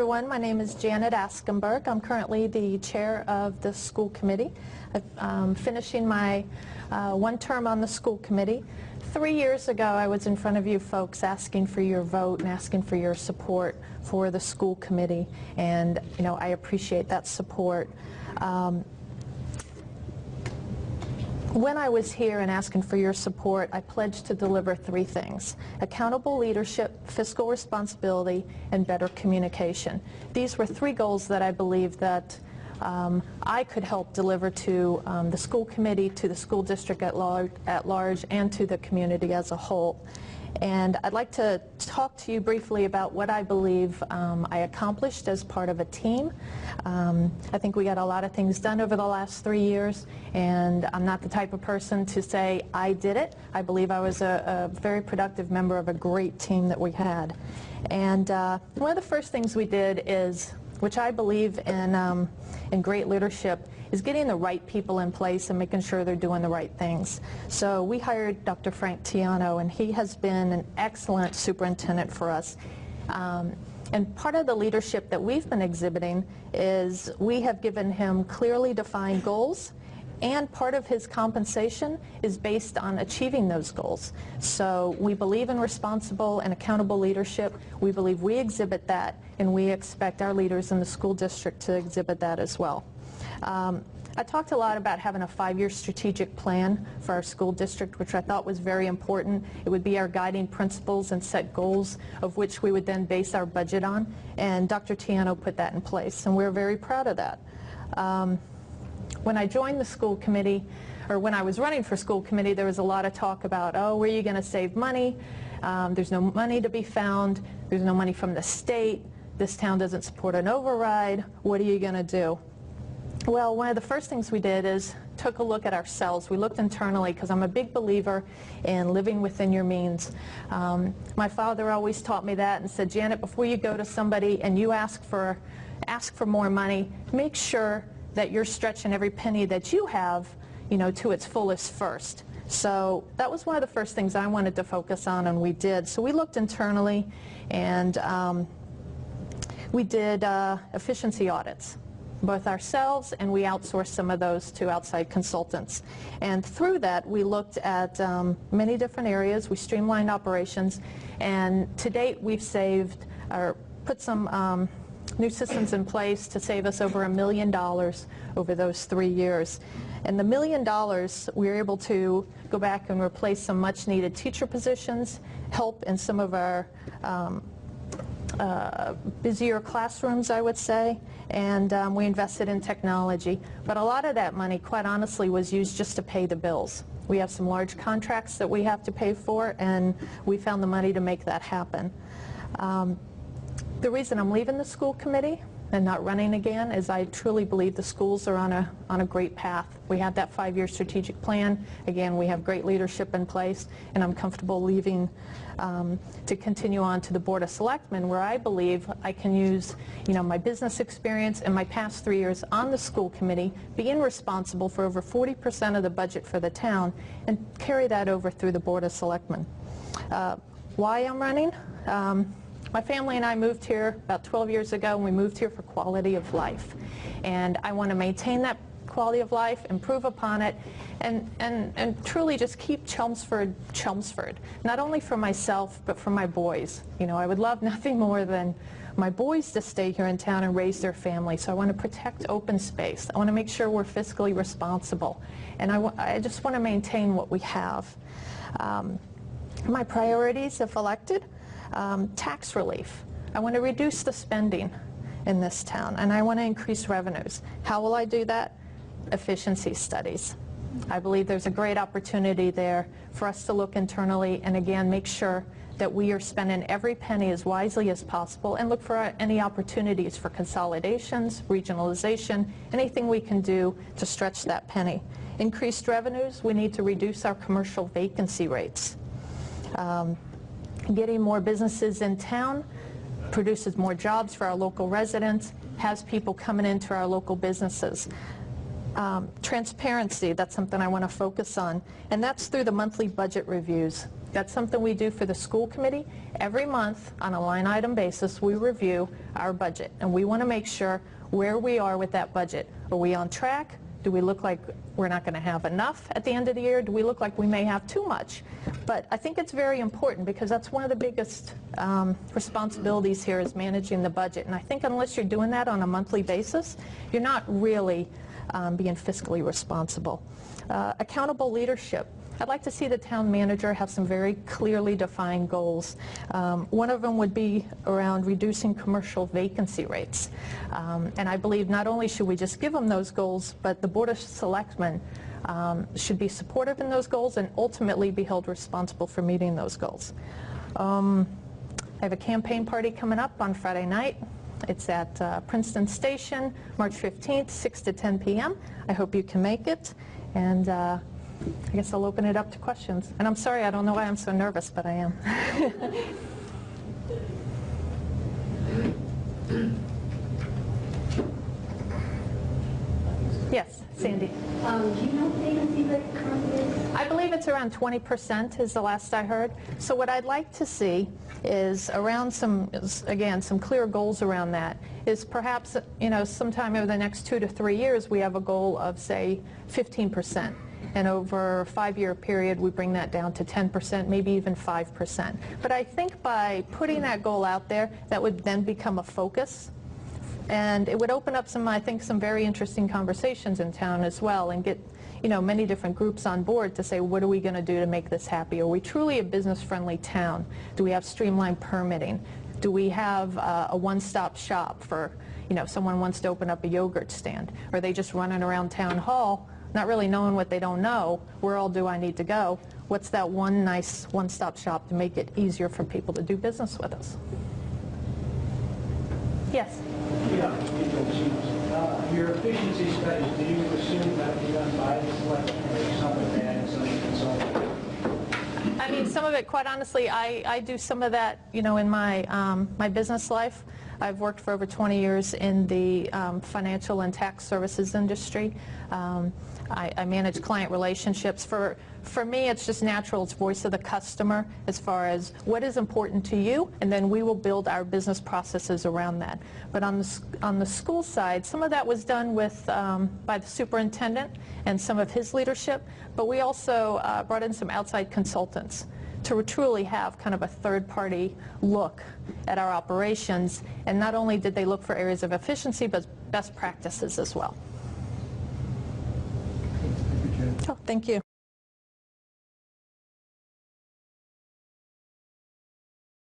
everyone. My name is Janet Askenburg. I'm currently the chair of the school committee. I'm finishing my one term on the school committee. 3 years ago, I was in front of you folks asking for your vote and asking for your support for the school committee, and I appreciate that support. When I was here and asking for your support, I pledged to deliver 3 things: accountable leadership, fiscal responsibility, and better communication. These were 3 goals that I believe that I could help deliver to the school committee, to the school district at large, and to the community as a whole. And I'd like to talk to you briefly about what I believe I accomplished as part of a team. I think we got a lot of things done over the last 3 years, and I'm not the type of person to say I did it. I believe I was a very productive member of a great team that we had. And one of the first things we did is, which I believe in great leadership, is getting the right people in place and making sure they're doing the right things. So we hired Dr. Frank Tiano, and he has been an excellent superintendent for us. And part of the leadership that we've been exhibiting is we have given him clearly defined goals, and part of his compensation is based on achieving those goals. So we believe in responsible and accountable leadership. We believe we exhibit that, and we expect our leaders in the school district to exhibit that as well. I talked a lot about having a 5-year strategic plan for our school district, which I thought was very important. It would be our guiding principles and set goals of which we would then base our budget on, and Dr. Tiano put that in place, and we're very proud of that. When I joined the school committee, or when I was running for school committee, there was a lot of talk about, oh, where are you going to save money? There's no money to be found. There's no money from the state. This town doesn't support an override. What are you going to do? Well, one of the first things we did is took a look at ourselves. We looked internally, because I'm a big believer in living within your means. My father always taught me that and said, Janet, before you go to somebody and you ask for more money, make sure that you're stretching every penny that you have, to its fullest first. So that was one of the first things I wanted to focus on, and we did. So we looked internally, and we did efficiency audits, both ourselves, and we outsourced some of those to outside consultants. And through that, we looked at many different areas. We streamlined operations, and to date, we've saved, or put some new systems in place to save us over $1 million over those 3 years. And the $1 million, we were able to go back and replace some much-needed teacher positions, help in some of our busier classrooms, I would say, and we invested in technology. But a lot of that money, quite honestly, was used just to pay the bills. We have some large contracts that we have to pay for, and we found the money to make that happen. The reason I'm leaving the school committee and not running again is I truly believe the schools are on a great path. We have that 5-year strategic plan. Again, we have great leadership in place, and I'm comfortable leaving to continue on to the Board of Selectmen, where I believe I can use my business experience and my past 3 years on the school committee, being responsible for over 40% of the budget for the town, and carry that over through the Board of Selectmen. Why I'm running? My family and I moved here about 12 years ago, and we moved here for quality of life. And I want to maintain that quality of life, improve upon it, and truly just keep Chelmsford, Chelmsford. Not only for myself, but for my boys. I would love nothing more than my boys to stay here in town and raise their family. So I want to protect open space. I want to make sure we're fiscally responsible. And I just want to maintain what we have. My priorities, if elected: tax relief. I want to reduce the spending in this town, and I want to increase revenues. How will I do that? Efficiency studies. I believe there's a great opportunity there for us to look internally and again make sure that we are spending every penny as wisely as possible, and look for any opportunities for consolidations, regionalization, anything we can do to stretch that penny. Increased revenues, we need to reduce our commercial vacancy rates. Getting more businesses in town produces more jobs for our local residents, has people coming into our local businesses. Transparency, that's something I want to focus on, and that's through the monthly budget reviews. That's something we do for the school committee. Every month, on a line item basis, we review our budget, and we want to make sure where we are with that budget. Are we on track? Do we look like we're not going to have enough at the end of the year? Do we look like we may have too much? But I think it's very important because that's one of the biggest responsibilities here is managing the budget. And I think unless you're doing that on a monthly basis, you're not really being fiscally responsible. Accountable leadership. I'd like to see the town manager have some very clearly defined goals. One of them would be around reducing commercial vacancy rates. And I believe not only should we just give them those goals, but the Board of Selectmen should be supportive in those goals and ultimately be held responsible for meeting those goals. I have a campaign party coming up on Friday night. It's at Princeton Station, March 15th, 6 to 10 p.m. I hope you can make it. And I guess I'll open it up to questions. And I'm sorry, I don't know why I'm so nervous, but I am. Yes, Sandy. Do you know what vacancy rate currently is? I believe it's around 20% is the last I heard. So what I'd like to see is around some clear goals around that is perhaps, sometime over the next 2 to 3 years we have a goal of, say, 15%. And over a 5-year period, we bring that down to 10%, maybe even 5%. But I think by putting that goal out there, that would then become a focus. And it would open up some very interesting conversations in town as well and get, many different groups on board to say, what are we going to do to make this happy? Are we truly a business-friendly town? Do we have streamlined permitting? Do we have a one-stop shop for, if someone wants to open up a yogurt stand? Or are they just running around town hall not really knowing what they don't know? Where all do I need to go? What's that one nice one-stop shop to make it easier for people to do business with us? Yes? Yeah, your efficiency studies, do you assume that be done by the selection or some of that and some consultant? I mean, some of it, quite honestly, I do some of that, in my my business life. I've worked for over 20 years in the financial and tax services industry. I manage client relationships. For me, it's just natural. It's voice of the customer as far as what is important to you, and then we will build our business processes around that. But on the school side, some of that was done with by the superintendent and some of his leadership, but we also brought in some outside consultants to truly have kind of a third-party look at our operations. And not only did they look for areas of efficiency, but best practices as well. Oh, thank you.